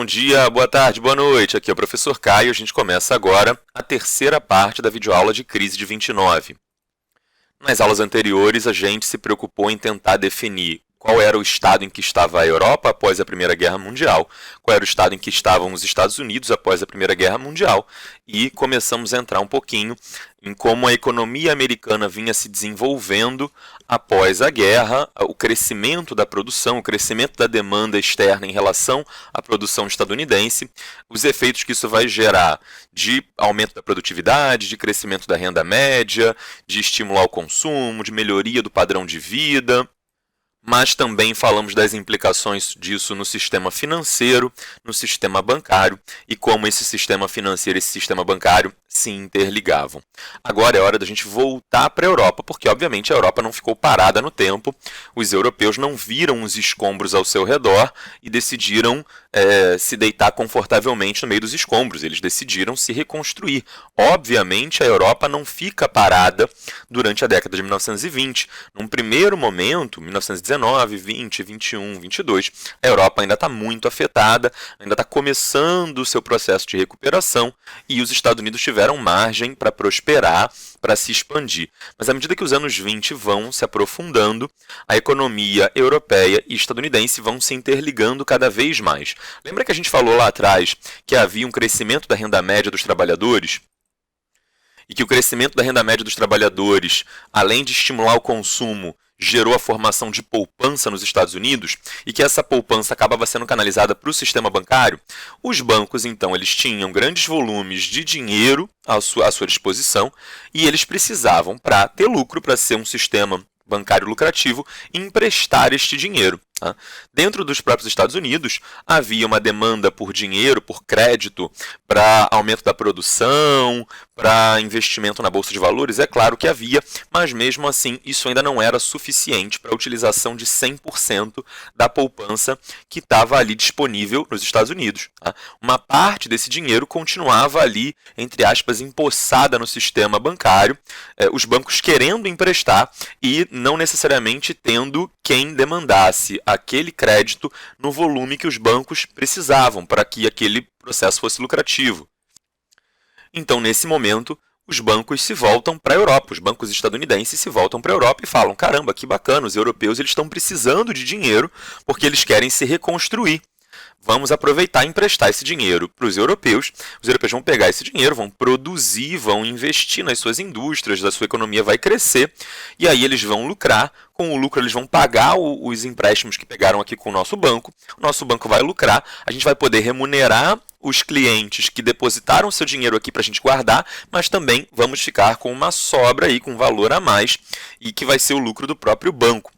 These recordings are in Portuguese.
dia, boa tarde, boa noite. Aqui é o professor Caio. A gente começa agora a terceira parte da videoaula de crise de 29. Nas aulas anteriores, a gente se preocupou em tentar definir qual era o estado em que estava a Europa após a Primeira Guerra Mundial, qual era o estado em que estavam os Estados Unidos após a Primeira Guerra Mundial, e começamos a entrar um pouquinho em como a economia americana vinha se desenvolvendo após a guerra, o crescimento da produção, o crescimento da demanda externa em relação à produção estadunidense, os efeitos que isso vai gerar de aumento da produtividade, de crescimento da renda média, de estímulo ao consumo, de melhoria do padrão de vida. Mas também falamos das implicações disso no sistema financeiro, no sistema bancário e como esse sistema financeiro e esse sistema bancário se interligavam. Agora é hora da gente voltar para a Europa, porque obviamente a Europa não ficou parada no tempo, os europeus não viram os escombros ao seu redor e decidiram se deitar confortavelmente no meio dos escombros, eles decidiram se reconstruir. Obviamente a Europa não fica parada durante a década de 1920. Num primeiro momento, 1919, 20, 21, 22, a Europa ainda está muito afetada, ainda está começando o seu processo de recuperação e os Estados Unidos tiveram margem para prosperar, para se expandir. Mas à medida que os anos 20 vão se aprofundando, a economia europeia e estadunidense vão se interligando cada vez mais. Lembra que a gente falou lá atrás que havia um crescimento da renda média dos trabalhadores? E que o crescimento da renda média dos trabalhadores, além de estimular o consumo, gerou a formação de poupança nos Estados Unidos e que essa poupança acabava sendo canalizada para o sistema bancário? Os bancos, então, eles tinham grandes volumes de dinheiro à sua disposição e eles precisavam, para ter lucro, para ser um sistema bancário lucrativo, emprestar este dinheiro. Dentro dos próprios Estados Unidos, havia uma demanda por dinheiro, por crédito, para aumento da produção, para investimento na Bolsa de Valores, é claro que havia, mas mesmo assim isso ainda não era suficiente para a utilização de 100% da poupança que estava ali disponível nos Estados Unidos. Uma parte desse dinheiro continuava ali, entre aspas, empossada no sistema bancário, os bancos querendo emprestar e não necessariamente tendo quem demandasse aquele crédito no volume que os bancos precisavam para que aquele processo fosse lucrativo. Então, nesse momento, os bancos se voltam para a Europa, os bancos estadunidenses se voltam para a Europa e falam: caramba, que bacana, os europeus eles estão precisando de dinheiro porque eles querem se reconstruir. Vamos aproveitar e emprestar esse dinheiro para os europeus vão pegar esse dinheiro, vão produzir, vão investir nas suas indústrias, a sua economia vai crescer, e aí eles vão lucrar, com o lucro eles vão pagar os empréstimos que pegaram aqui com o nosso banco vai lucrar, a gente vai poder remunerar os clientes que depositaram seu dinheiro aqui para a gente guardar, mas também vamos ficar com uma sobra aí, com um valor a mais, e que vai ser o lucro do próprio banco.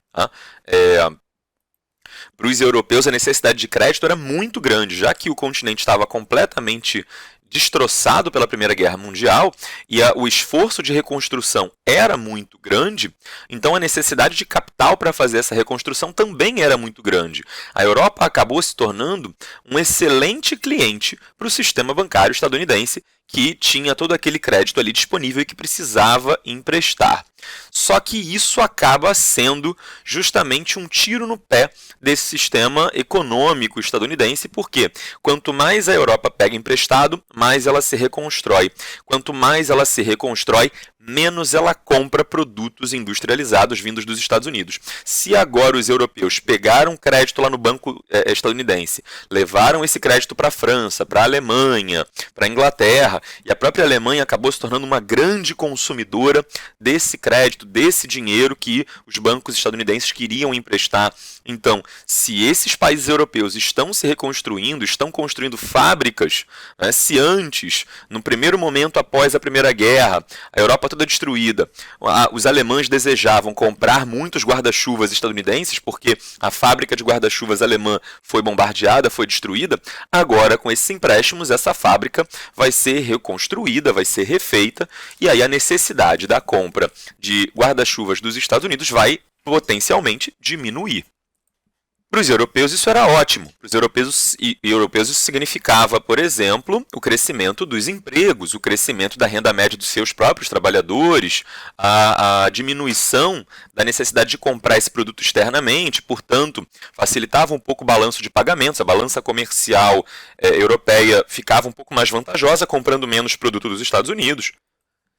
Para os europeus, a necessidade de crédito era muito grande, já que o continente estava completamente destroçado pela Primeira Guerra Mundial e o esforço de reconstrução era muito grande, então a necessidade de capital para fazer essa reconstrução também era muito grande. A Europa acabou se tornando um excelente cliente para o sistema bancário estadunidense, que tinha todo aquele crédito ali disponível e que precisava emprestar. Só que isso acaba sendo justamente um tiro no pé desse sistema econômico estadunidense, porque quanto mais a Europa pega emprestado, mais ela se reconstrói. Quanto mais ela se reconstrói, menos ela compra produtos industrializados vindos dos Estados Unidos. Se agora os europeus pegaram crédito lá no banco estadunidense, levaram esse crédito para a França, para a Alemanha, para a Inglaterra, e a própria Alemanha acabou se tornando uma grande consumidora desse crédito, desse dinheiro que os bancos estadunidenses queriam emprestar. Então, se esses países europeus estão se reconstruindo, estão construindo fábricas, se antes, no primeiro momento após a Primeira Guerra, a Europa toda destruída, os alemães desejavam comprar muitos guarda-chuvas estadunidenses porque a fábrica de guarda-chuvas alemã foi bombardeada, foi destruída, agora com esses empréstimos essa fábrica vai ser reconstruída, vai ser refeita e aí a necessidade da compra de guarda-chuvas dos Estados Unidos vai potencialmente diminuir. Para os europeus isso era ótimo. Para os europeus isso significava, por exemplo, o crescimento dos empregos, o crescimento da renda média dos seus próprios trabalhadores, a diminuição da necessidade de comprar esse produto externamente, portanto, facilitava um pouco o balanço de pagamentos, a balança comercial europeia ficava um pouco mais vantajosa comprando menos produto dos Estados Unidos.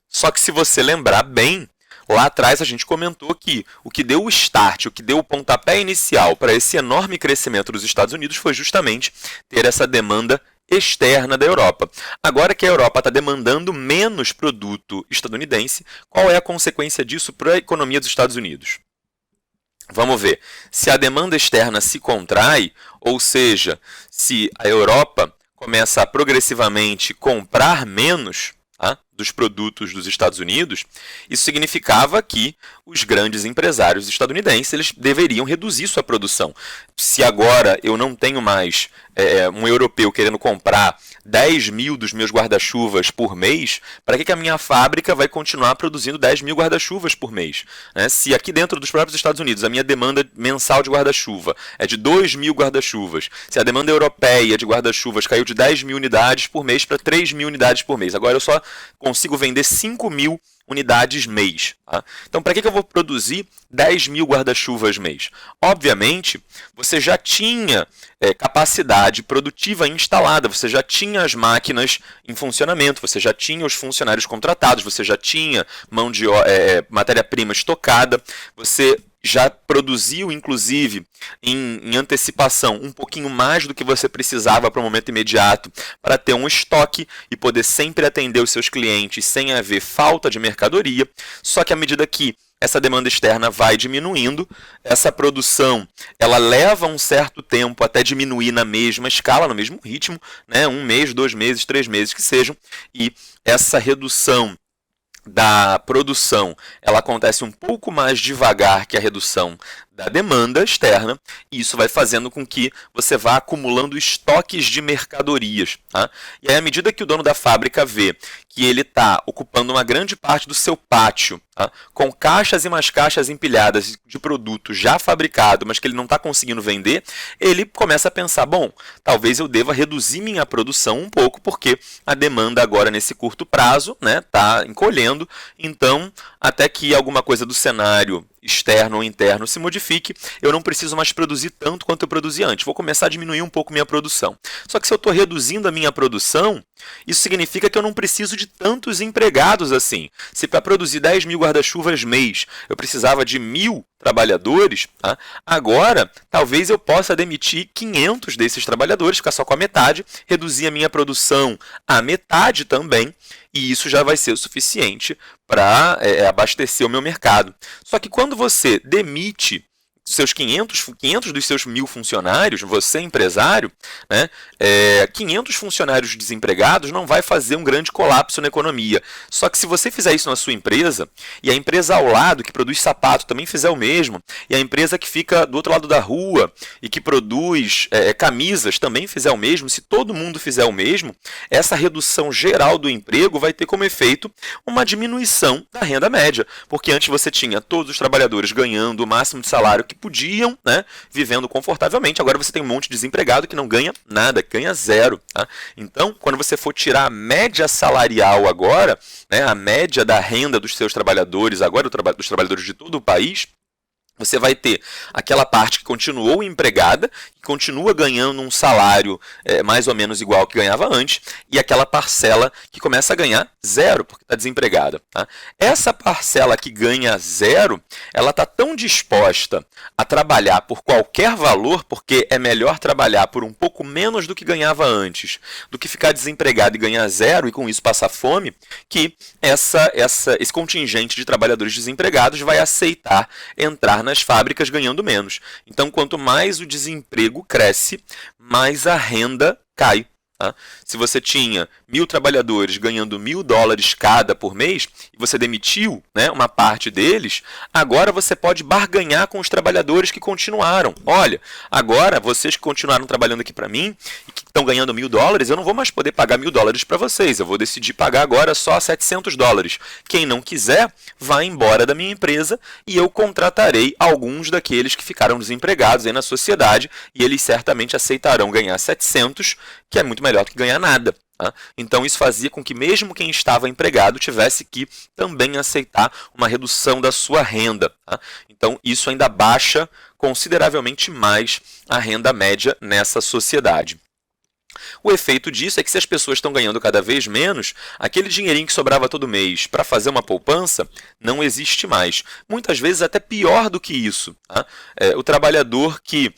Só que se você lembrar bem, lá atrás a gente comentou que o que deu o start, o que deu o pontapé inicial para esse enorme crescimento dos Estados Unidos foi justamente ter essa demanda externa da Europa. Agora que a Europa está demandando menos produto estadunidense, qual é a consequência disso para a economia dos Estados Unidos? Vamos ver. Se a demanda externa se contrai, ou seja, se a Europa começa a progressivamente comprar menos dos produtos dos Estados Unidos, isso significava que os grandes empresários estadunidenses eles deveriam reduzir sua produção. Se agora eu não tenho mais um europeu querendo comprar 10 mil dos meus guarda-chuvas por mês, para que a minha fábrica vai continuar produzindo 10 mil guarda-chuvas por mês? Se aqui dentro dos próprios Estados Unidos a minha demanda mensal de guarda-chuva é de 2 mil guarda-chuvas, se a demanda europeia de guarda-chuvas caiu de 10 mil unidades por mês para 3 mil unidades por mês, agora eu só consigo vender 5 mil unidades mês. Então, para que eu vou produzir 10 mil guarda-chuvas mês? Obviamente, você já tinha capacidade produtiva instalada, você já tinha as máquinas em funcionamento, você já tinha os funcionários contratados, você já tinha matéria-prima estocada, você já produziu, inclusive, em antecipação, um pouquinho mais do que você precisava para o momento imediato, para ter um estoque e poder sempre atender os seus clientes sem haver falta de mercadoria. Só que à medida que essa demanda externa vai diminuindo, essa produção ela leva um certo tempo até diminuir na mesma escala, no mesmo ritmo, né? 1 mês, 2 meses, 3 meses que sejam, e essa redução da produção ela acontece um pouco mais devagar que a redução da demanda externa, e isso vai fazendo com que você vá acumulando estoques de mercadorias. E aí, à medida que o dono da fábrica vê que ele está ocupando uma grande parte do seu pátio, com caixas e mais caixas empilhadas de produto já fabricado, mas que ele não está conseguindo vender, ele começa a pensar, bom, talvez eu deva reduzir minha produção um pouco, porque a demanda agora nesse curto prazo está encolhendo, então até que alguma coisa do cenário externo ou interno se modifique, eu não preciso mais produzir tanto quanto eu produzia antes. Vou começar a diminuir um pouco minha produção. Só que se eu estou reduzindo a minha produção, isso significa que eu não preciso de tantos empregados assim. Se para produzir 10 mil guarda-chuvas mês eu precisava de 1.000 trabalhadores, agora talvez eu possa demitir 500 desses trabalhadores, ficar só com a metade, reduzir a minha produção à metade também, e isso já vai ser o suficiente para abastecer o meu mercado. Só que quando você demite seus 500 dos seus 1.000 funcionários, você empresário, 500 funcionários desempregados não vai fazer um grande colapso na economia. Só que se você fizer isso na sua empresa, e a empresa ao lado, que produz sapato, também fizer o mesmo, e a empresa que fica do outro lado da rua e que produz camisas também fizer o mesmo, se todo mundo fizer o mesmo, essa redução geral do emprego vai ter como efeito uma diminuição da renda média. Porque antes você tinha todos os trabalhadores ganhando o máximo de salário que podiam, vivendo confortavelmente. Agora você tem um monte de desempregado que não ganha nada, que ganha zero. Então, quando você for tirar a média salarial agora, a média da renda dos seus trabalhadores agora, dos trabalhadores de todo o país, você vai ter aquela parte que continuou empregada, que continua ganhando um salário mais ou menos igual ao que ganhava antes, e aquela parcela que começa a ganhar zero, porque está desempregada. Essa parcela que ganha zero, ela está tão disposta a trabalhar por qualquer valor, porque é melhor trabalhar por um pouco menos do que ganhava antes, do que ficar desempregado e ganhar zero, e com isso passar fome, que esse contingente de trabalhadores desempregados vai aceitar entrar nas fábricas ganhando menos. Então, quanto mais o desemprego cresce, mais a renda cai. Se você tinha 1.000 trabalhadores ganhando $1.000 cada por mês, e você demitiu uma parte deles, agora você pode barganhar com os trabalhadores que continuaram. Olha, agora vocês que continuaram trabalhando aqui para mim, e que estão ganhando $1.000, eu não vou mais poder pagar $1.000 para vocês, eu vou decidir pagar agora só $700. Quem não quiser, vai embora da minha empresa e eu contratarei alguns daqueles que ficaram desempregados aí na sociedade e eles certamente aceitarão ganhar 700, que é muito melhor do que ganhar nada. Então, isso fazia com que mesmo quem estava empregado tivesse que também aceitar uma redução da sua renda. Então, isso ainda baixa consideravelmente mais a renda média nessa sociedade. O efeito disso é que se as pessoas estão ganhando cada vez menos, aquele dinheirinho que sobrava todo mês para fazer uma poupança não existe mais. Muitas vezes até pior do que isso. O trabalhador que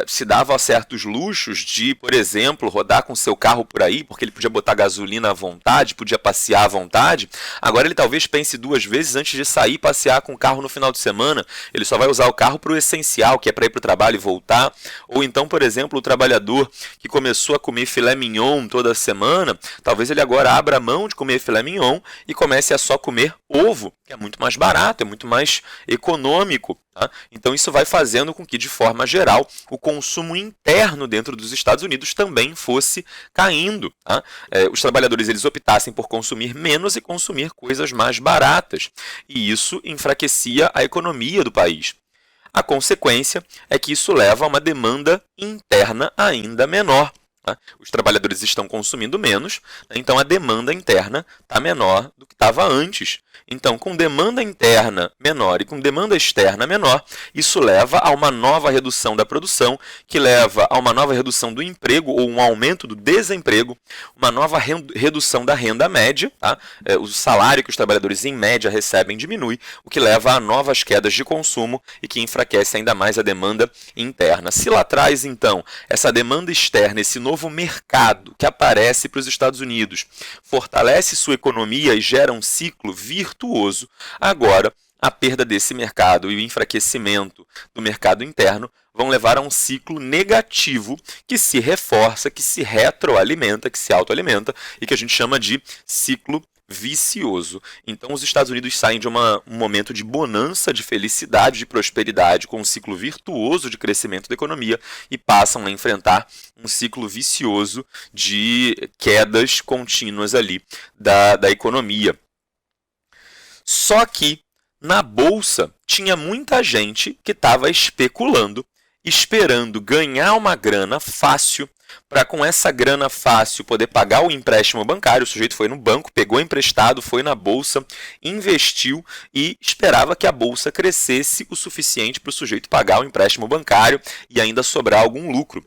se dava a certos luxos de, por exemplo, rodar com seu carro por aí, porque ele podia botar gasolina à vontade, podia passear à vontade, agora ele talvez pense duas vezes antes de sair passear com o carro no final de semana. Ele só vai usar o carro para o essencial, que é para ir para o trabalho e voltar. Ou então, por exemplo, o trabalhador que começou a comer filé mignon toda semana, talvez ele agora abra mão de comer filé mignon e comece a só comer ovo, que é muito mais barato, é muito mais econômico. Então isso vai fazendo com que, de forma geral, o consumo interno dentro dos Estados Unidos também fosse caindo. Os trabalhadores eles optassem por consumir menos e consumir coisas mais baratas. E isso enfraquecia a economia do país. A consequência é que isso leva a uma demanda interna ainda menor. Os trabalhadores estão consumindo menos, então a demanda interna está menor do que estava antes. Então, com demanda interna menor e com demanda externa menor, isso leva a uma nova redução da produção, que leva a uma nova redução do emprego ou um aumento do desemprego, uma nova redução da renda média. O salário que os trabalhadores em média recebem diminui, o que leva a novas quedas de consumo e que enfraquece ainda mais a demanda interna. Se lá atrás, então, essa demanda externa, esse novo mercado que aparece para os Estados Unidos, fortalece sua economia e gera um ciclo virtuoso, agora a perda desse mercado e o enfraquecimento do mercado interno vão levar a um ciclo negativo que se reforça, que se retroalimenta, que se autoalimenta e que a gente chama de ciclo vicioso. Então, os Estados Unidos saem de um momento de bonança, de felicidade, de prosperidade, com um ciclo virtuoso de crescimento da economia e passam a enfrentar um ciclo vicioso de quedas contínuas ali da economia. Só que na bolsa tinha muita gente que estava especulando, esperando ganhar uma grana fácil, para com essa grana fácil poder pagar o empréstimo bancário. O sujeito foi no banco, pegou emprestado, foi na bolsa, investiu e esperava que a bolsa crescesse o suficiente para o sujeito pagar o empréstimo bancário e ainda sobrar algum lucro.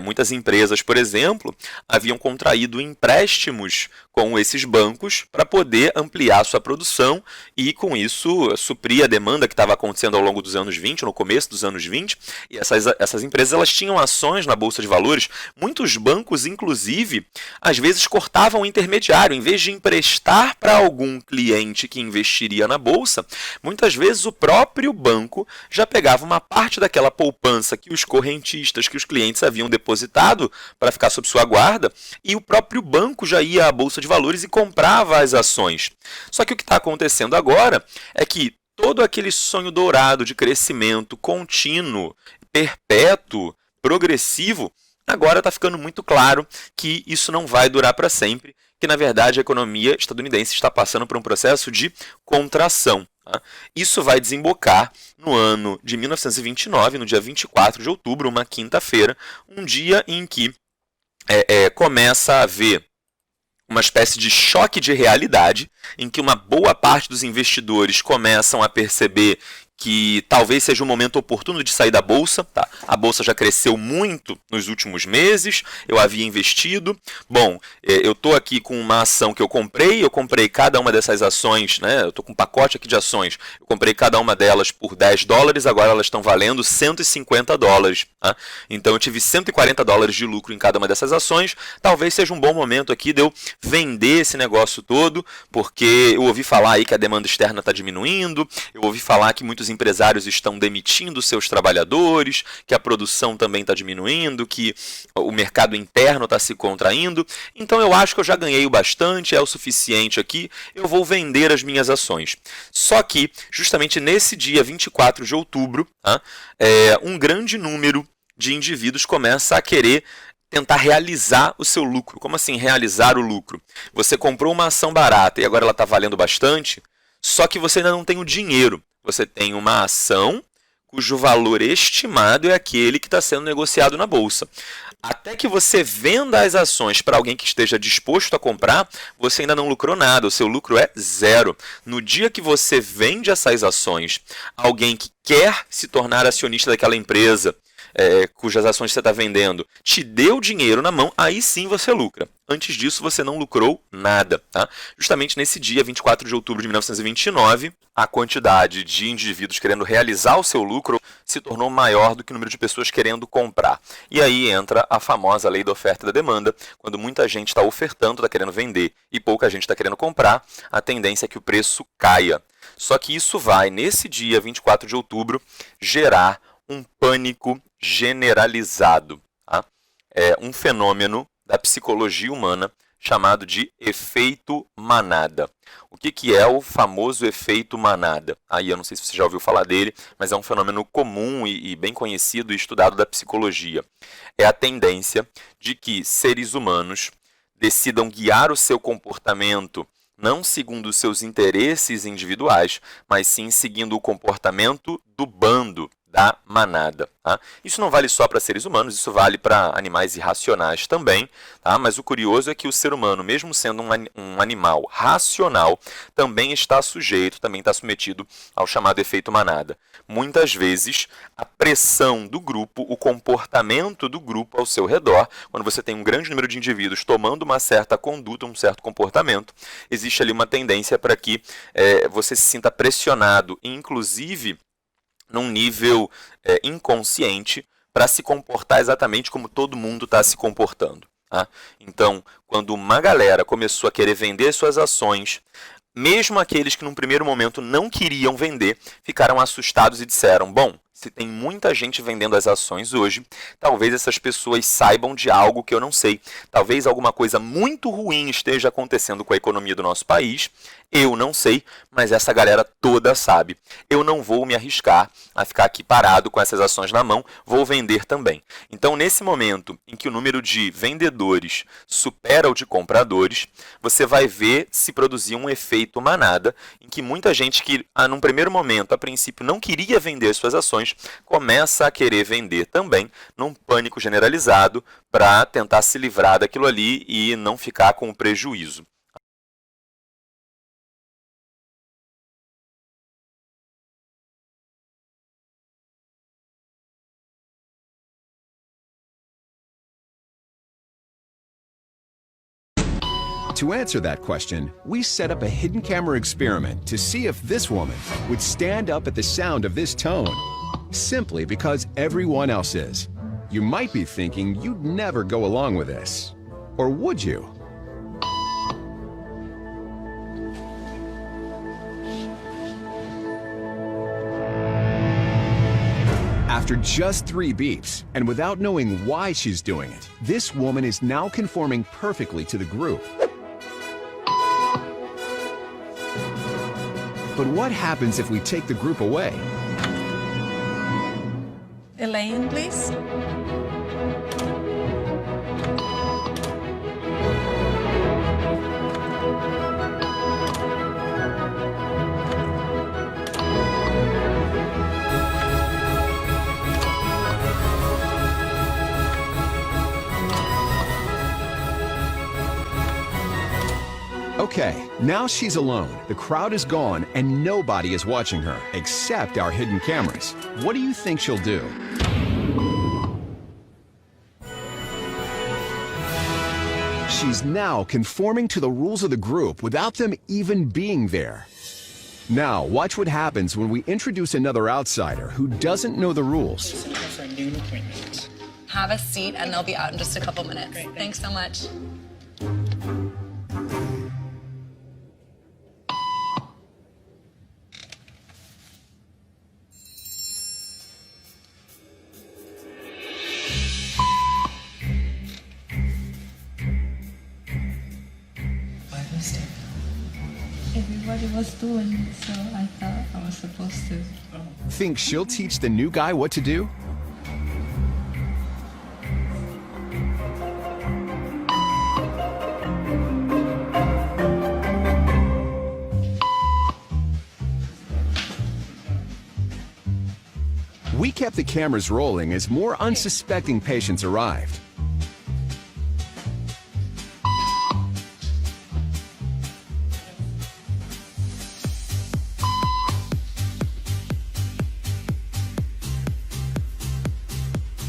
Muitas empresas, por exemplo, haviam contraído empréstimos com esses bancos para poder ampliar sua produção e, com isso, suprir a demanda que estava acontecendo ao longo dos anos 20, no começo dos anos 20. E essas empresas elas tinham ações na Bolsa de Valores. Muitos bancos, inclusive, às vezes cortavam o intermediário. Em vez de emprestar para algum cliente que investiria na Bolsa, muitas vezes o próprio banco já pegava uma parte daquela poupança que os correntistas, que os clientes haviam depositado para ficar sob sua guarda, e o próprio banco já ia à Bolsa de Valores e comprava as ações. Só que o que está acontecendo agora é que todo aquele sonho dourado de crescimento contínuo, perpétuo, progressivo, agora está ficando muito claro que isso não vai durar para sempre, que na verdade a economia estadunidense está passando por um processo de contração. Isso vai desembocar no ano de 1929, no dia 24 de outubro, uma quinta-feira, um dia em que começa a haver uma espécie de choque de realidade, em que uma boa parte dos investidores começam a perceber que talvez seja o momento oportuno de sair da Bolsa. A Bolsa já cresceu muito nos últimos meses, eu havia investido. Bom, eu estou aqui com uma ação que eu comprei cada uma dessas ações, eu estou com um pacote aqui de ações, eu comprei cada uma delas por $10, agora elas estão valendo $150. Então eu tive $140 de lucro em cada uma dessas ações. Talvez seja um bom momento aqui de eu vender esse negócio todo, porque eu ouvi falar aí que a demanda externa está diminuindo, eu ouvi falar que muitos empresários estão demitindo seus trabalhadores, que a produção também está diminuindo, que o mercado interno está se contraindo. Então eu acho que eu já ganhei o bastante, é o suficiente aqui, eu vou vender as minhas ações. Só que, justamente nesse dia 24 de outubro, um grande número de indivíduos começa a querer tentar realizar o seu lucro. Como assim realizar o lucro? Você comprou uma ação barata e agora ela está valendo bastante, só que você ainda não tem o dinheiro. Você tem uma ação cujo valor estimado é aquele que está sendo negociado na bolsa. Até que você venda as ações para alguém que esteja disposto a comprar, você ainda não lucrou nada, o seu lucro é zero. No dia que você vende essas ações a alguém que quer se tornar acionista daquela empresa, cujas ações você está vendendo, te deu dinheiro na mão, aí sim você lucra. Antes disso, você não lucrou nada. Tá? Justamente nesse dia, 24 de outubro de 1929, a quantidade de indivíduos querendo realizar o seu lucro se tornou maior do que o número de pessoas querendo comprar. E aí entra a famosa lei da oferta e da demanda. Quando muita gente está ofertando, está querendo vender, e pouca gente está querendo comprar, a tendência é que o preço caia. Só que isso vai, nesse dia, 24 de outubro, gerar um pânico generalizado. Tá? É um fenômeno da psicologia humana chamado de efeito manada. O que é o famoso efeito manada? Aí eu não sei se você já ouviu falar dele, mas é um fenômeno comum e bem conhecido e estudado da psicologia. É a tendência de que seres humanos decidam guiar o seu comportamento não segundo os seus interesses individuais, mas sim seguindo o comportamento do bando, da manada. Tá? Isso não vale só para seres humanos, isso vale para animais irracionais também, tá? Mas o curioso é que o ser humano, mesmo sendo um animal racional, também está sujeito, também está submetido ao chamado efeito manada. Muitas vezes, a pressão do grupo, o comportamento do grupo ao seu redor, quando você tem um grande número de indivíduos tomando uma certa conduta, um certo comportamento, existe ali uma tendência para que você se sinta pressionado, inclusive num nível inconsciente, para se comportar exatamente como todo mundo está se comportando. Tá? Então, quando uma galera começou a querer vender suas ações, mesmo aqueles que num primeiro momento não queriam vender, ficaram assustados e disseram, bom, se tem muita gente vendendo as ações hoje, talvez essas pessoas saibam de algo que eu não sei. Talvez alguma coisa muito ruim esteja acontecendo com a economia do nosso país. Eu não sei, mas essa galera toda sabe. Eu não vou me arriscar a ficar aqui parado com essas ações na mão, vou vender também. Então, nesse momento em que o número de vendedores supera o de compradores, você vai ver se produzir um efeito manada, em que muita gente que, num primeiro momento, a princípio, não queria vender suas ações, começa a querer vender também, num pânico generalizado, para tentar se livrar daquilo ali e não ficar com o prejuízo. To answer that question, we set up a hidden camera experiment to see if this woman would stand up at the sound of this tone, simply because everyone else is. You might be thinking you'd never go along with this. Or would you? After just 3 beeps, and without knowing why she's doing it, this woman is now conforming perfectly to the group. But what happens if we take the group away? Elaine, please. Okay, now she's alone. The crowd is gone and nobody is watching her, except our hidden cameras. What do you think she'll do? She's now conforming to the rules of the group without them even being there. Now, watch what happens when we introduce another outsider who doesn't know the rules. For a noon appointment. Have a seat and they'll be out in just a couple minutes. Great, Thanks so much. Why was it? Everybody was doing it, so I thought I was supposed to. Think she'll teach the new guy what to do? kept the cameras rolling as more unsuspecting patients arrived.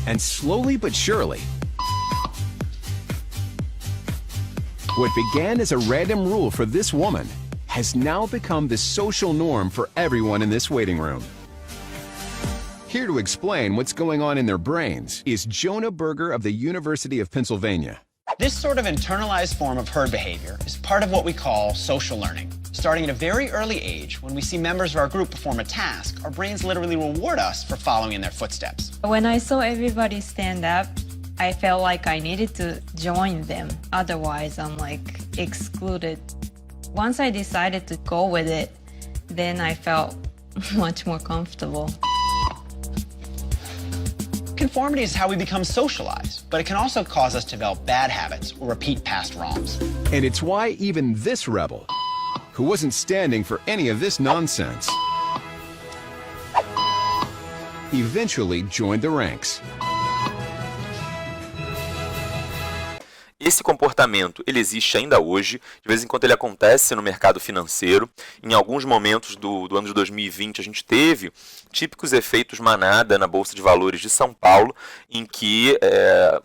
And slowly but surely, what began as a random rule for this woman has now become the social norm for everyone in this waiting room. Here to explain what's going on in their brains is Jonah Berger of the University of Pennsylvania. This sort of internalized form of herd behavior is part of what we call social learning. Starting at a very early age, when we see members of our group perform a task, our brains literally reward us for following in their footsteps. When I saw everybody stand up, I felt like I needed to join them. Otherwise, I'm like excluded. Once I decided to go with it, then I felt much more comfortable. Conformity is how we become socialized, but it can also cause us to develop bad habits or repeat past wrongs. And it's why even this rebel, who wasn't standing for any of this nonsense, eventually joined the ranks. Esse comportamento, ele existe ainda hoje, de vez em quando ele acontece no mercado financeiro. Em alguns momentos do ano de 2020, a gente teve típicos efeitos manada na Bolsa de Valores de São Paulo, em que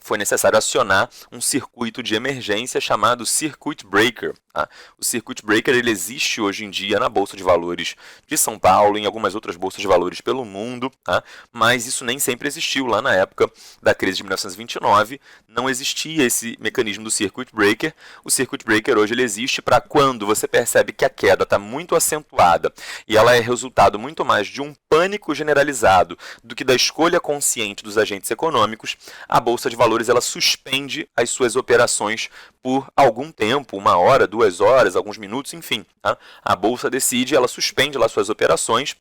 foi necessário acionar um circuito de emergência chamado Circuit Breaker. Tá? O Circuit Breaker ele existe hoje em dia na Bolsa de Valores de São Paulo, em algumas outras bolsas de valores pelo mundo, tá? Mas isso nem sempre existiu lá na época da crise de 1929, não existia esse mecanismo do Circuit Breaker. O Circuit Breaker hoje ele existe para quando você percebe que a queda está muito acentuada e ela é resultado muito mais de um pânico generalizado do que da escolha consciente dos agentes econômicos. A Bolsa de Valores ela suspende as suas operações por algum tempo, 1 hora, 2 horas, alguns minutos, enfim. Tá? A Bolsa decide, ela suspende lá suas operações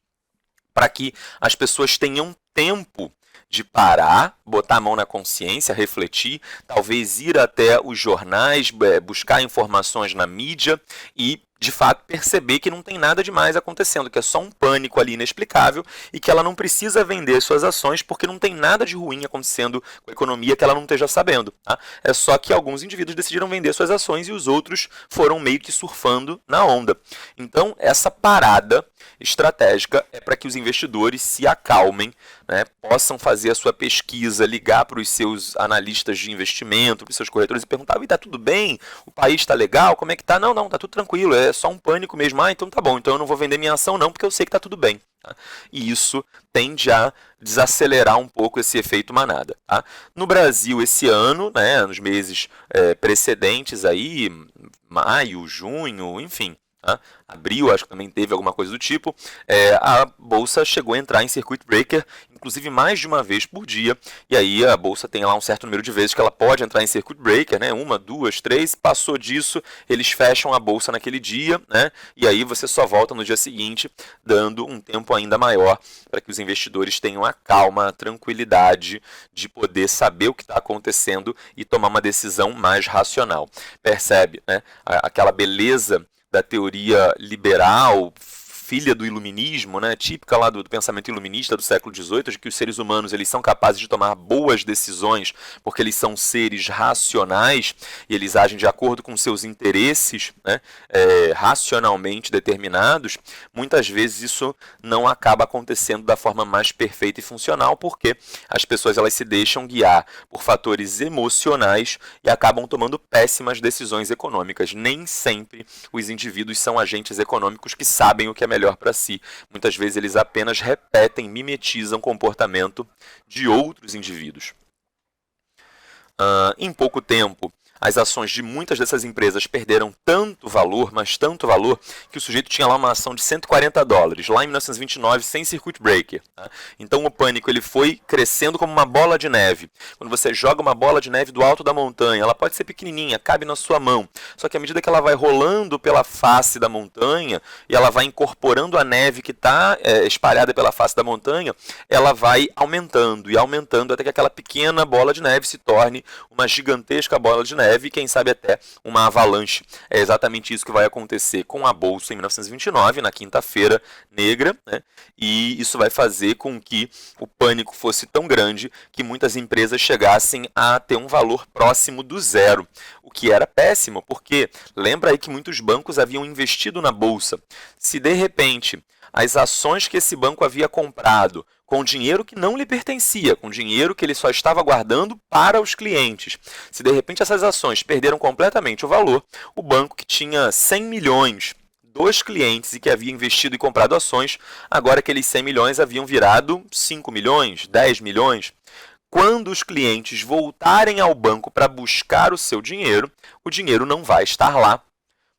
para que as pessoas tenham tempo de parar, botar a mão na consciência, refletir, talvez ir até os jornais, buscar informações na mídia e, de fato, perceber que não tem nada demais acontecendo, que é só um pânico ali inexplicável e que ela não precisa vender suas ações porque não tem nada de ruim acontecendo com a economia que ela não esteja sabendo. Tá? É só que alguns indivíduos decidiram vender suas ações e os outros foram meio que surfando na onda. Então, essa parada estratégica é para que os investidores se acalmem, né, possam fazer a sua pesquisa, ligar para os seus analistas de investimento, para os seus corretores e perguntar: está tudo bem? O país está legal? Como é que está? Não, está tudo tranquilo, é só um pânico mesmo. Então tá bom, então eu não vou vender minha ação não, porque eu sei que está tudo bem. Tá? E isso tende a desacelerar um pouco esse efeito manada. Tá? No Brasil, esse ano, né, nos meses precedentes, aí, maio, junho, enfim, tá? Abril, acho que também teve alguma coisa do tipo, a Bolsa chegou a entrar em Circuit Breaker, inclusive mais de uma vez por dia, e aí a Bolsa tem lá um certo número de vezes que ela pode entrar em Circuit Breaker, né? 1, 2, 3, passou disso, eles fecham a Bolsa naquele dia, né? E aí você só volta no dia seguinte, dando um tempo ainda maior para que os investidores tenham a calma, a tranquilidade de poder saber o que está acontecendo e tomar uma decisão mais racional. Percebe, né? Aquela beleza da teoria liberal, filha do iluminismo, né, típica lá do pensamento iluminista do século XVIII, de que os seres humanos eles são capazes de tomar boas decisões porque eles são seres racionais e eles agem de acordo com seus interesses, né, racionalmente determinados. Muitas vezes isso não acaba acontecendo da forma mais perfeita e funcional, porque as pessoas elas se deixam guiar por fatores emocionais e acabam tomando péssimas decisões econômicas. Nem sempre os indivíduos são agentes econômicos que sabem o que é melhor para si. Muitas vezes eles apenas repetem, mimetizam o comportamento de outros indivíduos. Em pouco tempo, as ações de muitas dessas empresas perderam tanto valor, mas tanto valor, que o sujeito tinha lá uma ação de $140, lá em 1929, sem Circuit Breaker. Tá? Então o pânico ele foi crescendo como uma bola de neve. Quando você joga uma bola de neve do alto da montanha, ela pode ser pequenininha, cabe na sua mão. Só que à medida que ela vai rolando pela face da montanha, e ela vai incorporando a neve que está espalhada pela face da montanha, ela vai aumentando e aumentando até que aquela pequena bola de neve se torne uma gigantesca bola de neve, breve, quem sabe até uma avalanche. É exatamente isso que vai acontecer com a Bolsa em 1929, na quinta-feira negra, né? E isso vai fazer com que o pânico fosse tão grande que muitas empresas chegassem a ter um valor próximo do zero, o que era péssimo, porque lembra aí que muitos bancos haviam investido na Bolsa. Se de repente as ações que esse banco havia comprado com dinheiro que não lhe pertencia, com dinheiro que ele só estava guardando para os clientes. Se de repente essas ações perderam completamente o valor, o banco que tinha 100 milhões dos clientes e que havia investido e comprado ações, agora aqueles 100 milhões haviam virado 5 milhões, 10 milhões. Quando os clientes voltarem ao banco para buscar o seu dinheiro, o dinheiro não vai estar lá.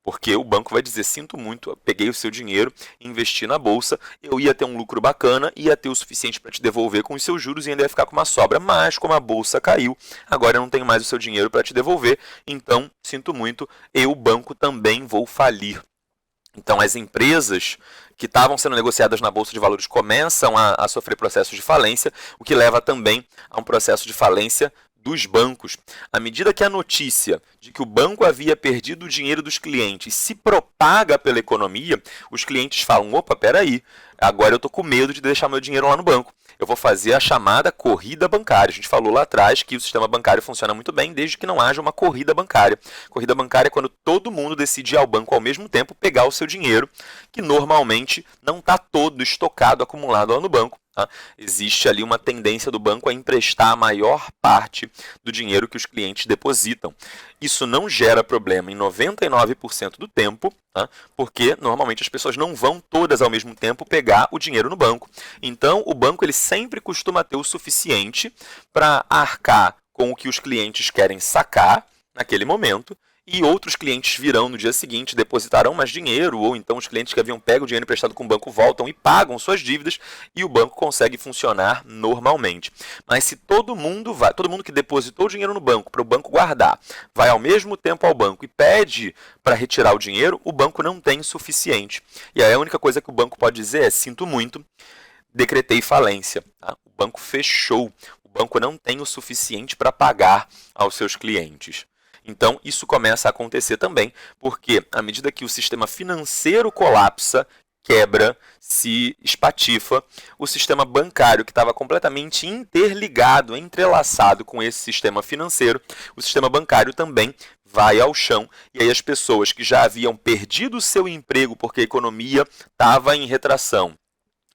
Porque o banco vai dizer, sinto muito, eu peguei o seu dinheiro, investi na bolsa, eu ia ter um lucro bacana, ia ter o suficiente para te devolver com os seus juros e ainda ia ficar com uma sobra. Mas como a bolsa caiu, agora eu não tenho mais o seu dinheiro para te devolver, então, sinto muito, o banco também vou falir. Então as empresas que estavam sendo negociadas na Bolsa de Valores começam a sofrer processos de falência, o que leva também a um processo de falência dos bancos. À medida que a notícia de que o banco havia perdido o dinheiro dos clientes se propaga pela economia, os clientes falam, opa, peraí, agora eu estou com medo de deixar meu dinheiro lá no banco. Eu vou fazer a chamada corrida bancária. A gente falou lá atrás que o sistema bancário funciona muito bem desde que não haja uma corrida bancária. Corrida bancária é quando todo mundo decide ir ao banco ao mesmo tempo pegar o seu dinheiro, que normalmente não está todo estocado, acumulado lá no banco. Tá? Existe ali uma tendência do banco a emprestar a maior parte do dinheiro que os clientes depositam. Isso não gera problema em 99% do tempo, tá? Porque normalmente as pessoas não vão todas ao mesmo tempo pegar o dinheiro no banco. Então o banco ele sempre costuma ter o suficiente para arcar com o que os clientes querem sacar naquele momento. E outros clientes virão no dia seguinte, depositarão mais dinheiro, ou então os clientes que haviam pego o dinheiro emprestado com o banco voltam e pagam suas dívidas e o banco consegue funcionar normalmente. Mas se todo mundo que depositou o dinheiro no banco para o banco guardar, vai ao mesmo tempo ao banco e pede para retirar o dinheiro, o banco não tem o suficiente. E aí a única coisa que o banco pode dizer é, sinto muito, decretei falência. Tá? O banco fechou, o banco não tem o suficiente para pagar aos seus clientes. Então, isso começa a acontecer também, porque à medida que o sistema financeiro colapsa, quebra, se espatifa, o sistema bancário, que estava completamente interligado, entrelaçado com esse sistema financeiro, o sistema bancário também vai ao chão. E aí as pessoas que já haviam perdido o seu emprego porque a economia estava em retração,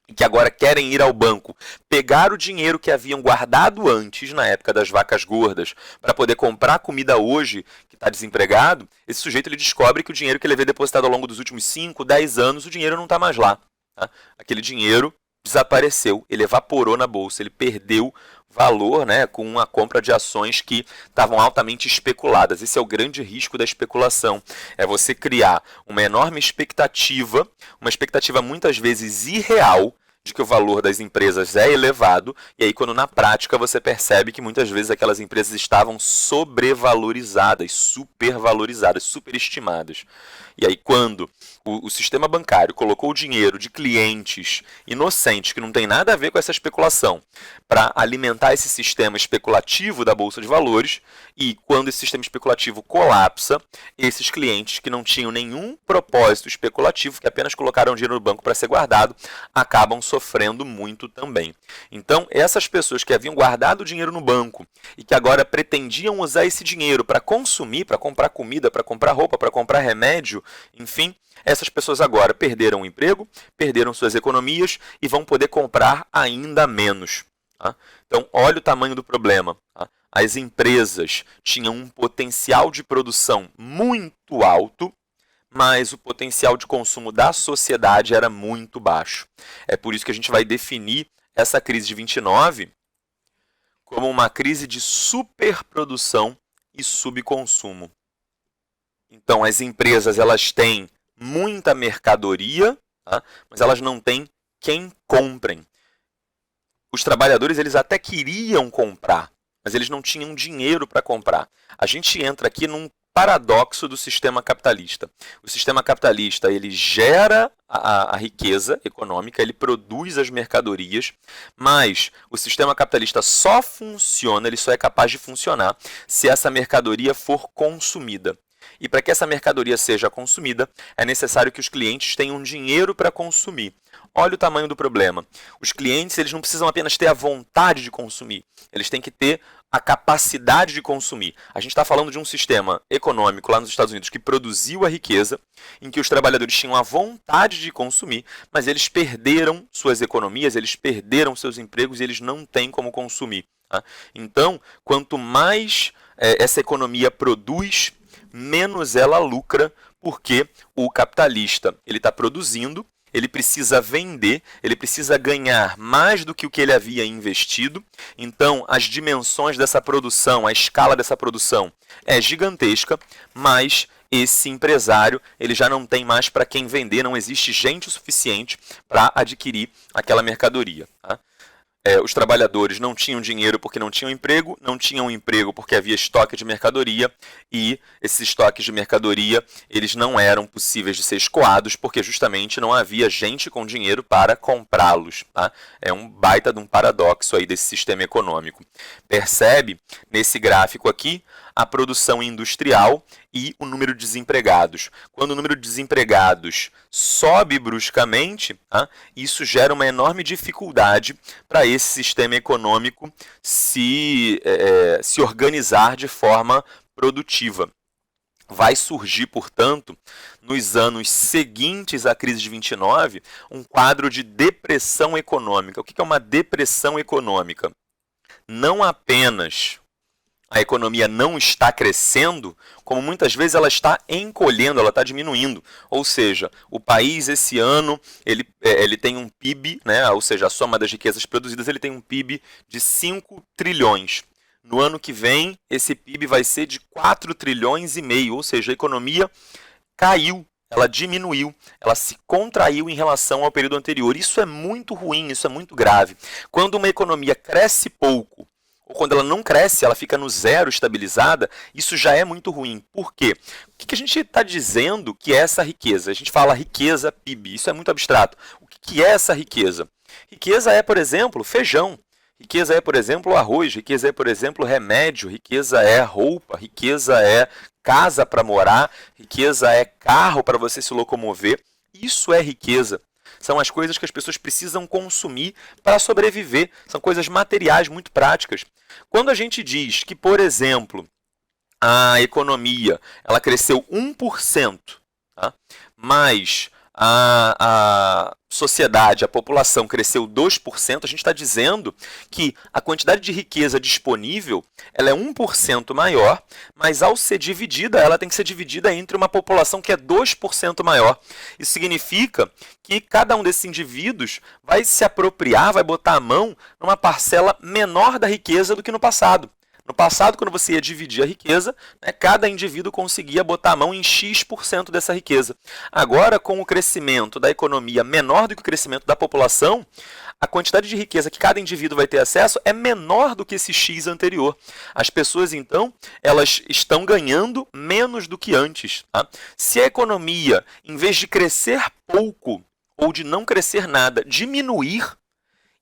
e que agora querem ir ao banco, pegar o dinheiro que haviam guardado antes, na época das vacas gordas, para poder comprar comida hoje, que está desempregado, esse sujeito ele descobre que o dinheiro que ele havia depositado ao longo dos últimos 5, 10 anos, o dinheiro não está mais lá. Tá? Aquele dinheiro desapareceu, ele evaporou na bolsa, ele perdeu valor, né, com a compra de ações que estavam altamente especuladas. Esse é o grande risco da especulação. É você criar uma enorme expectativa, uma expectativa muitas vezes irreal, de que o valor das empresas é elevado, e aí quando na prática você percebe que muitas vezes aquelas empresas estavam sobrevalorizadas, supervalorizadas, superestimadas. E aí quando o sistema bancário colocou o dinheiro de clientes inocentes, que não tem nada a ver com essa especulação, para alimentar esse sistema especulativo da Bolsa de Valores, e quando esse sistema especulativo colapsa, esses clientes que não tinham nenhum propósito especulativo, que apenas colocaram dinheiro no banco para ser guardado, acabam sofrendo muito também. Então, essas pessoas que haviam guardado dinheiro no banco e que agora pretendiam usar esse dinheiro para consumir, para comprar comida, para comprar roupa, para comprar remédio, enfim, essas pessoas agora perderam o emprego, perderam suas economias e vão poder comprar ainda menos. Tá? Então, olha o tamanho do problema. Tá? As empresas tinham um potencial de produção muito alto, mas o potencial de consumo da sociedade era muito baixo. É por isso que a gente vai definir essa crise de 29 como uma crise de superprodução e subconsumo. Então, as empresas elas têm muita mercadoria, tá? Mas elas não têm quem comprem. Os trabalhadores eles até queriam comprar, mas eles não tinham dinheiro para comprar. A gente entra aqui num paradoxo do sistema capitalista. O sistema capitalista, ele gera a riqueza econômica, ele produz as mercadorias, mas o sistema capitalista só funciona, ele só é capaz de funcionar se essa mercadoria for consumida. E para que essa mercadoria seja consumida, é necessário que os clientes tenham dinheiro para consumir. Olha o tamanho do problema. Os clientes, eles não precisam apenas ter a vontade de consumir, eles têm que ter a capacidade de consumir. A gente está falando de um sistema econômico lá nos Estados Unidos que produziu a riqueza, em que os trabalhadores tinham a vontade de consumir, mas eles perderam suas economias, eles perderam seus empregos e eles não têm como consumir. Tá? Então, quanto mais essa economia produz, menos ela lucra, porque o capitalista ele está produzindo, ele precisa vender, ele precisa ganhar mais do que o que ele havia investido. Então, as dimensões dessa produção, a escala dessa produção é gigantesca, mas esse empresário ele já não tem mais para quem vender, não existe gente o suficiente para adquirir aquela mercadoria. Tá? Os trabalhadores não tinham dinheiro porque não tinham emprego porque havia estoque de mercadoria, e esses estoques de mercadoria eles não eram possíveis de ser escoados porque justamente não havia gente com dinheiro para comprá-los. Tá? É um baita de um paradoxo aí desse sistema econômico. Percebe nesse gráfico aqui a produção industrial e o número de desempregados. Quando o número de desempregados sobe bruscamente, tá? Isso gera uma enorme dificuldade para esse sistema econômico se organizar de forma produtiva. Vai surgir, portanto, nos anos seguintes à crise de 29, um quadro de depressão econômica. O que é uma depressão econômica? Não apenas a economia não está crescendo, como muitas vezes ela está encolhendo, ela está diminuindo. Ou seja, o país esse ano ele tem um PIB, né, ou seja, a soma das riquezas produzidas, ele tem um PIB de 5 trilhões. No ano que vem, esse PIB vai ser de 4 trilhões e meio, ou seja, a economia caiu, ela diminuiu, ela se contraiu em relação ao período anterior. Isso é muito ruim, isso é muito grave. Quando uma economia cresce pouco, ou quando ela não cresce, ela fica no zero estabilizada, isso já é muito ruim. Por quê? O que a gente está dizendo que é essa riqueza? A gente fala riqueza, PIB, isso é muito abstrato. O que é essa riqueza? Riqueza é, por exemplo, feijão. Riqueza é, por exemplo, arroz. Riqueza é, por exemplo, remédio. Riqueza é roupa. Riqueza é casa para morar. Riqueza é carro para você se locomover. Isso é riqueza. São as coisas que as pessoas precisam consumir para sobreviver. São coisas materiais muito práticas. Quando a gente diz que, por exemplo, a economia ela cresceu 1%, tá? Mas a sociedade, a população cresceu 2%, a gente está dizendo que a quantidade de riqueza disponível ela é 1% maior, mas ao ser dividida, ela tem que ser dividida entre uma população que é 2% maior. Isso significa que cada um desses indivíduos vai se apropriar, vai botar a mão numa parcela menor da riqueza do que no passado. No passado, quando você ia dividir a riqueza, né, cada indivíduo conseguia botar a mão em X% dessa riqueza. Agora, com o crescimento da economia menor do que o crescimento da população, a quantidade de riqueza que cada indivíduo vai ter acesso é menor do que esse X anterior. As pessoas, então, elas estão ganhando menos do que antes. Tá? Se a economia, em vez de crescer pouco ou de não crescer nada, diminuir,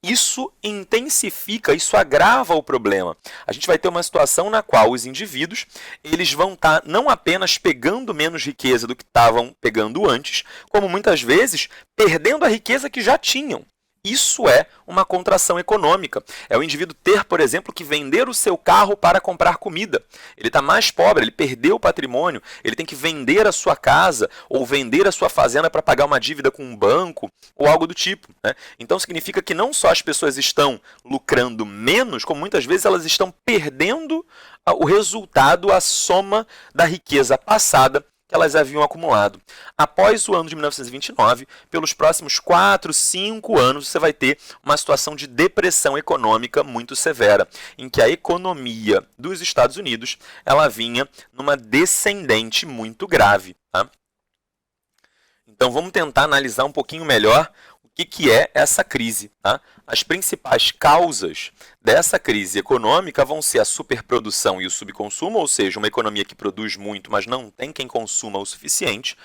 isso intensifica, isso agrava o problema. A gente vai ter uma situação na qual os indivíduos eles vão estar não apenas pegando menos riqueza do que estavam pegando antes, como muitas vezes perdendo a riqueza que já tinham. Isso é uma contração econômica. É o indivíduo ter, por exemplo, que vender o seu carro para comprar comida. Ele está mais pobre, ele perdeu o patrimônio, ele tem que vender a sua casa ou vender a sua fazenda para pagar uma dívida com um banco ou algo do tipo. Né? Então significa que não só as pessoas estão lucrando menos, como muitas vezes elas estão perdendo o resultado, a soma da riqueza passada que elas haviam acumulado. Após o ano de 1929, pelos próximos 4, 5 anos, você vai ter uma situação de depressão econômica muito severa, em que a economia dos Estados Unidos ela vinha numa descendente muito grave. Tá? Então vamos tentar analisar um pouquinho melhor o que é essa crise. Tá? as principais causas dessa crise econômica vão ser a superprodução e o subconsumo, ou seja, uma economia que produz muito, mas não tem quem consuma o suficiente,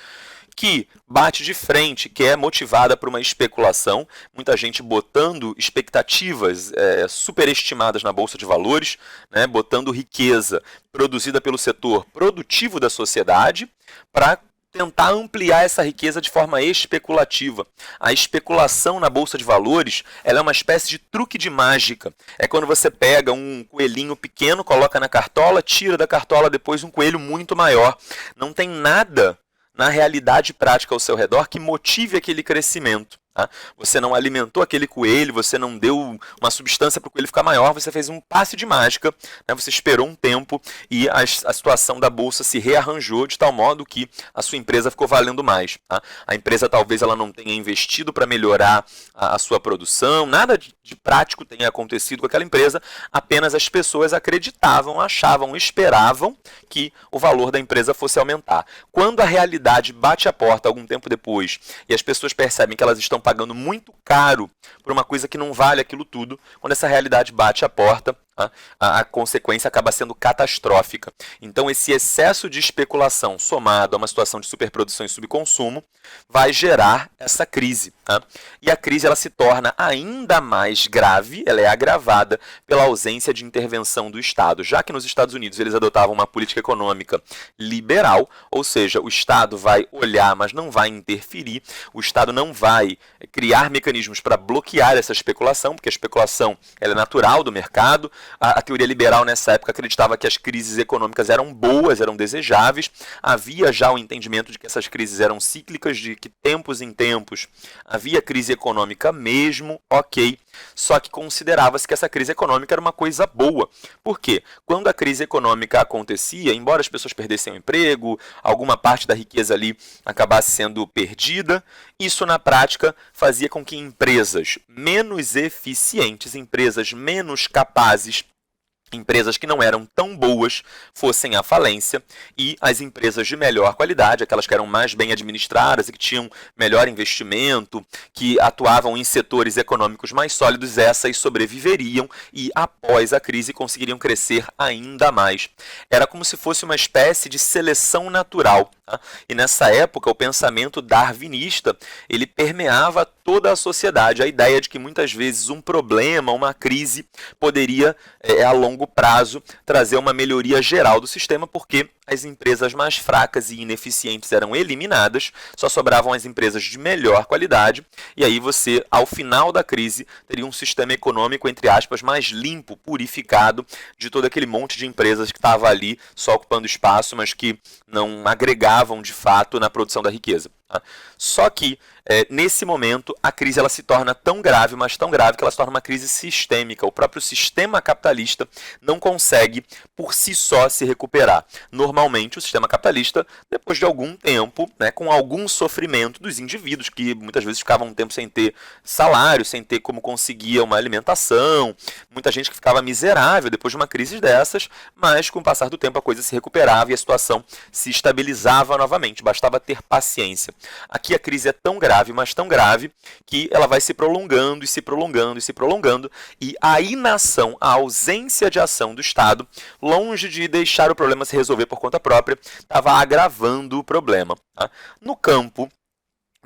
que bate de frente, que é motivada por uma especulação, muita gente botando expectativas superestimadas na Bolsa de Valores, né, botando riqueza produzida pelo setor produtivo da sociedade para tentar ampliar essa riqueza de forma especulativa. A especulação na Bolsa de Valores, ela é uma espécie de truque de mágica. É quando você pega um coelhinho pequeno, coloca na cartola, tira da cartola depois um coelho muito maior. Não tem nada na realidade prática ao seu redor que motive aquele crescimento. Tá? Você não alimentou aquele coelho, você não deu uma substância para o coelho ficar maior, você fez um passe de mágica, né? Você esperou um tempo e a situação da bolsa se rearranjou de tal modo que a sua empresa ficou valendo mais. Tá? A empresa talvez ela não tenha investido para melhorar a sua produção, nada de prático tenha acontecido com aquela empresa, apenas as pessoas acreditavam, achavam, esperavam que o valor da empresa fosse aumentar. Quando a realidade bate a porta algum tempo depois e as pessoas percebem que elas estão pagando muito caro por uma coisa que não vale aquilo tudo, quando essa realidade bate a porta, a consequência acaba sendo catastrófica. Então, esse excesso de especulação somado a uma situação de superprodução e subconsumo vai gerar essa crise. Tá? E a crise ela se torna ainda mais grave, ela é agravada pela ausência de intervenção do Estado. Já que nos Estados Unidos eles adotavam uma política econômica liberal, ou seja, o Estado vai olhar, mas não vai interferir, o Estado não vai criar mecanismos para bloquear essa especulação, porque a especulação ela é natural do mercado. A teoria liberal nessa época acreditava que as crises econômicas eram boas, eram desejáveis. Havia já o entendimento de que essas crises eram cíclicas, de que tempos em tempos havia crise econômica mesmo, ok. Só que considerava-se que essa crise econômica era uma coisa boa. Por quê? Quando a crise econômica acontecia, embora as pessoas perdessem o emprego, alguma parte da riqueza ali acabasse sendo perdida, isso na prática fazia com que empresas menos eficientes, empresas menos capazes, empresas que não eram tão boas fossem à falência e as empresas de melhor qualidade, aquelas que eram mais bem administradas e que tinham melhor investimento, que atuavam em setores econômicos mais sólidos, essas sobreviveriam e após a crise conseguiriam crescer ainda mais. Era como se fosse uma espécie de seleção natural. Tá? E nessa época o pensamento darwinista ele permeava toda a sociedade, a ideia de que muitas vezes um problema, uma crise poderia a longo prazo trazer uma melhoria geral do sistema, porque as empresas mais fracas e ineficientes eram eliminadas, só sobravam as empresas de melhor qualidade, e aí você, ao final da crise, teria um sistema econômico, entre aspas, mais limpo, purificado, de todo aquele monte de empresas que estava ali só ocupando espaço, mas que não agregavam de fato na produção da riqueza. Tá? Só que, nesse momento, a crise ela se torna tão grave, mas tão grave, que ela se torna uma crise sistêmica. O próprio sistema capitalista não consegue, por si só, se recuperar. Normalmente, o sistema capitalista, depois de algum tempo, né, com algum sofrimento dos indivíduos, que muitas vezes ficavam um tempo sem ter salário, sem ter como conseguir uma alimentação, muita gente que ficava miserável depois de uma crise dessas, mas com o passar do tempo a coisa se recuperava e a situação se estabilizava novamente, bastava ter paciência. Aqui a crise é tão grave, mas tão grave, que ela vai se prolongando e se prolongando e se prolongando, e a inação, a ausência de ação do Estado, longe de deixar o problema se resolver por conta própria, estava agravando o problema. Tá? No campo,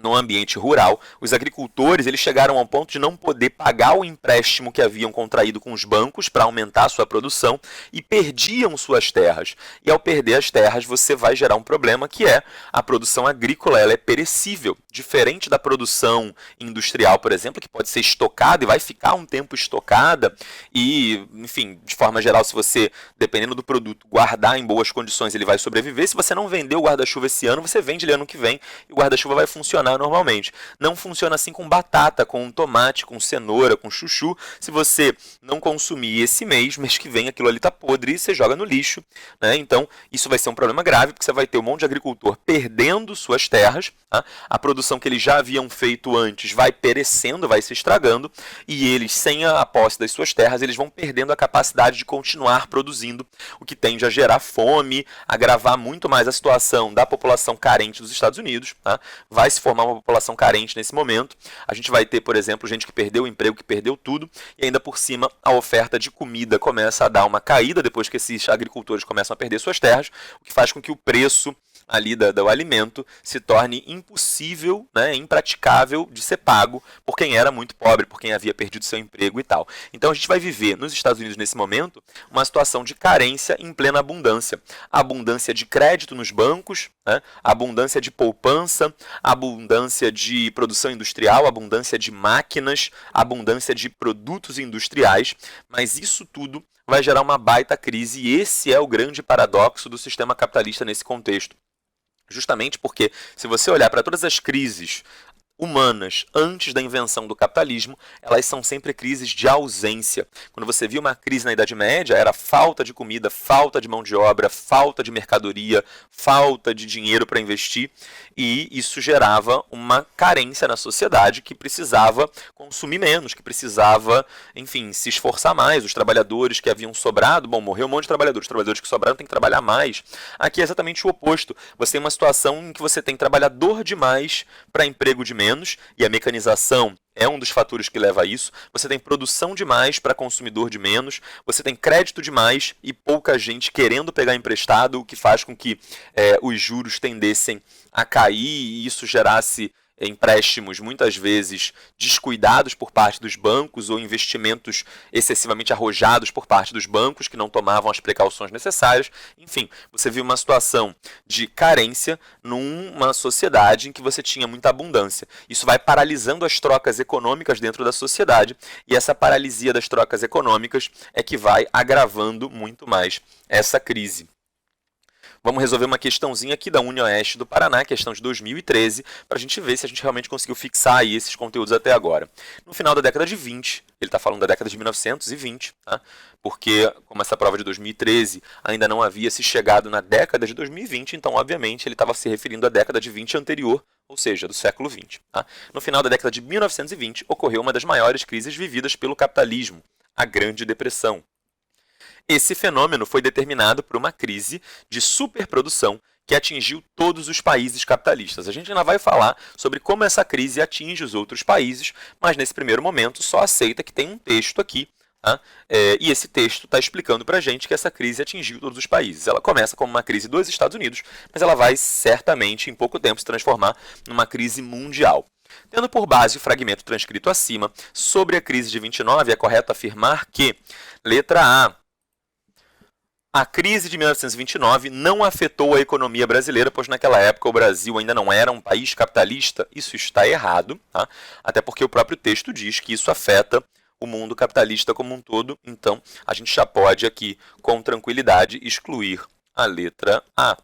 no ambiente rural, os agricultores eles chegaram ao ponto de não poder pagar o empréstimo que haviam contraído com os bancos para aumentar a sua produção e perdiam suas terras. E ao perder as terras, você vai gerar um problema que é a produção agrícola, ela é perecível. Diferente da produção industrial, por exemplo, que pode ser estocada e vai ficar um tempo estocada e, enfim, de forma geral, se você, dependendo do produto, guardar em boas condições, ele vai sobreviver. Se você não vender o guarda-chuva esse ano, você vende ele ano que vem e o guarda-chuva vai funcionar normalmente. Não funciona assim com batata, com tomate, com cenoura, com chuchu. Se você não consumir esse mês que vem aquilo ali está podre e você joga no lixo. Né? Então, isso vai ser um problema grave, porque você vai ter um monte de agricultor perdendo suas terras, tá? A produção que eles já haviam feito antes vai perecendo, vai se estragando, e eles, sem a posse das suas terras, eles vão perdendo a capacidade de continuar produzindo, o que tende a gerar fome, agravar muito mais a situação da população carente dos Estados Unidos. Tá? Vai se formar formar uma população carente nesse momento. A gente vai ter, por exemplo, gente que perdeu o emprego, que perdeu tudo, e ainda por cima a oferta de comida começa a dar uma caída depois que esses agricultores começam a perder suas terras, o que faz com que o preço ali do alimento se torne impossível, né, impraticável de ser pago por quem era muito pobre, por quem havia perdido seu emprego e tal. Então a gente vai viver nos Estados Unidos nesse momento uma situação de carência em plena abundância. Abundância de crédito nos bancos, né, abundância de poupança, abundância de produção industrial, abundância de máquinas, abundância de produtos industriais, mas isso tudo vai gerar uma baita crise e esse é o grande paradoxo do sistema capitalista nesse contexto. Justamente porque, se você olhar para todas as crises humanas antes da invenção do capitalismo, elas são sempre crises de ausência. Quando você viu uma crise na Idade Média, era falta de comida, falta de mão de obra, falta de mercadoria, falta de dinheiro para investir, e isso gerava uma carência na sociedade que precisava consumir menos, que precisava, enfim, se esforçar mais. Os trabalhadores que haviam sobrado, bom, morreu um monte de trabalhadores, os trabalhadores que sobraram têm que trabalhar mais. Aqui é exatamente o oposto. Você tem uma situação em que você tem trabalhador demais para emprego de menos, e a mecanização é um dos fatores que leva a isso. Você tem produção demais para consumidor de menos, você tem crédito demais e pouca gente querendo pegar emprestado, o que faz com que os juros tendessem a cair e isso gerasse empréstimos muitas vezes descuidados por parte dos bancos ou investimentos excessivamente arrojados por parte dos bancos que não tomavam as precauções necessárias. Enfim, você viu uma situação de carência numa sociedade em que você tinha muita abundância. Isso vai paralisando as trocas econômicas dentro da sociedade e essa paralisia das trocas econômicas é que vai agravando muito mais essa crise. Vamos resolver uma questãozinha aqui da UniOeste do Paraná, questão de 2013, para a gente ver se a gente realmente conseguiu fixar aí esses conteúdos até agora. No final da década de 20, ele está falando da década de 1920, tá? Porque como essa prova de 2013 ainda não havia se chegado na década de 2020, então obviamente ele estava se referindo à década de 20 anterior, ou seja, do século 20. Tá? No final da década de 1920 ocorreu uma das maiores crises vividas pelo capitalismo, a Grande Depressão. Esse fenômeno foi determinado por uma crise de superprodução que atingiu todos os países capitalistas. A gente ainda vai falar sobre como essa crise atinge os outros países, mas nesse primeiro momento só aceita que tem um texto aqui, tá? E esse texto está explicando para a gente que essa crise atingiu todos os países. Ela começa como uma crise dos Estados Unidos, mas ela vai certamente em pouco tempo se transformar numa crise mundial. Tendo por base o fragmento transcrito acima, sobre a crise de 29, é correto afirmar que, letra A crise de 1929 não afetou a economia brasileira, pois naquela época o Brasil ainda não era um país capitalista. Isso está errado, tá? Até porque o próprio texto diz que isso afeta o mundo capitalista como um todo. Então, a gente já pode aqui, com tranquilidade, excluir a letra A.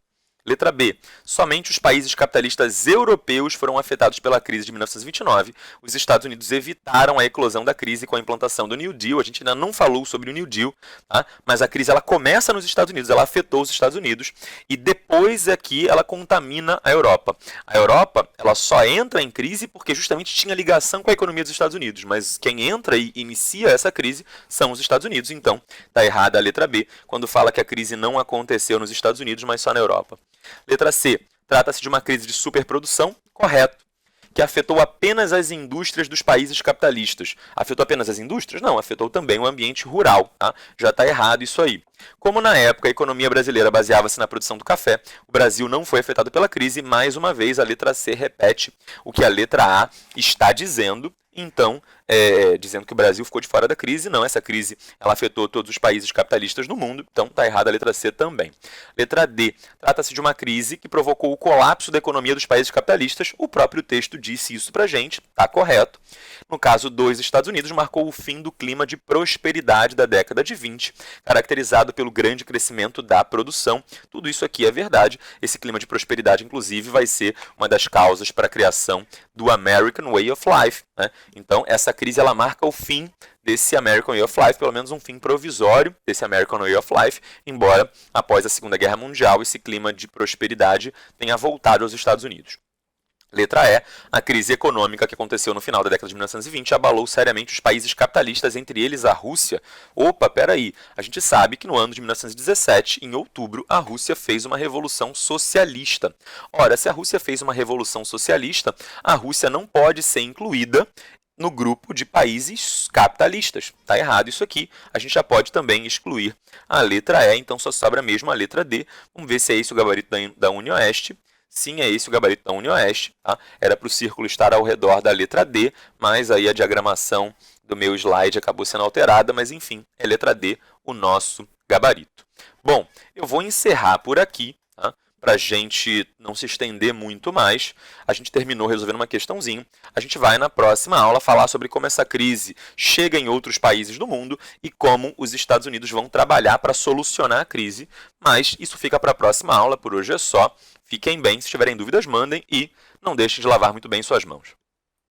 Letra B. Somente os países capitalistas europeus foram afetados pela crise de 1929. Os Estados Unidos evitaram a eclosão da crise com a implantação do New Deal. A gente ainda não falou sobre o New Deal, tá? Mas a crise ela começa nos Estados Unidos, ela afetou os Estados Unidos e depois aqui ela contamina a Europa. A Europa ela só entra em crise porque justamente tinha ligação com a economia dos Estados Unidos, mas quem entra e inicia essa crise são os Estados Unidos. Então, está errada a letra B, quando fala que a crise não aconteceu nos Estados Unidos, mas só na Europa. Letra C. Trata-se de uma crise de superprodução, correto, que afetou apenas as indústrias dos países capitalistas. Afetou apenas as indústrias? Não, afetou também o ambiente rural. Tá? Já está errado isso aí. Como na época a economia brasileira baseava-se na produção do café, o Brasil não foi afetado pela crise. Mais uma vez, a letra C repete o que a letra A está dizendo. Então, dizendo que o Brasil ficou de fora da crise. Não, essa crise ela afetou todos os países capitalistas no mundo. Então, está errada a letra C também. Letra D. Trata-se de uma crise que provocou o colapso da economia dos países capitalistas. O próprio texto disse isso para a gente. Está correto. No caso dos Estados Unidos, marcou o fim do clima de prosperidade da década de 20, caracterizado pelo grande crescimento da produção. Tudo isso aqui é verdade. Esse clima de prosperidade, inclusive, vai ser uma das causas para a criação do American Way of Life, né? Então, essa crise ela marca o fim desse American Way of Life, pelo menos um fim provisório desse American Way of Life, embora após a Segunda Guerra Mundial esse clima de prosperidade tenha voltado aos Estados Unidos. Letra E, a crise econômica que aconteceu no final da década de 1920 abalou seriamente os países capitalistas, entre eles a Rússia. Opa, peraí, a gente sabe que no ano de 1917, em outubro, a Rússia fez uma revolução socialista. Ora, se a Rússia fez uma revolução socialista, a Rússia não pode ser incluída no grupo de países capitalistas. Tá errado isso aqui. A gente já pode também excluir a letra E, então só sobra mesmo a letra D. Vamos ver se é esse o gabarito da UniOeste. Sim, é esse o gabarito da UniOeste. Tá? Era para o círculo estar ao redor da letra D, mas aí a diagramação do meu slide acabou sendo alterada, mas enfim, é letra D o nosso gabarito. Bom, eu vou encerrar por aqui, tá? Para a gente não se estender muito mais. A gente terminou resolvendo uma questãozinha. A gente vai na próxima aula falar sobre como essa crise chega em outros países do mundo e como os Estados Unidos vão trabalhar para solucionar a crise. Mas isso fica para a próxima aula, por hoje é só. Fiquem bem, se tiverem dúvidas mandem e não deixem de lavar muito bem suas mãos.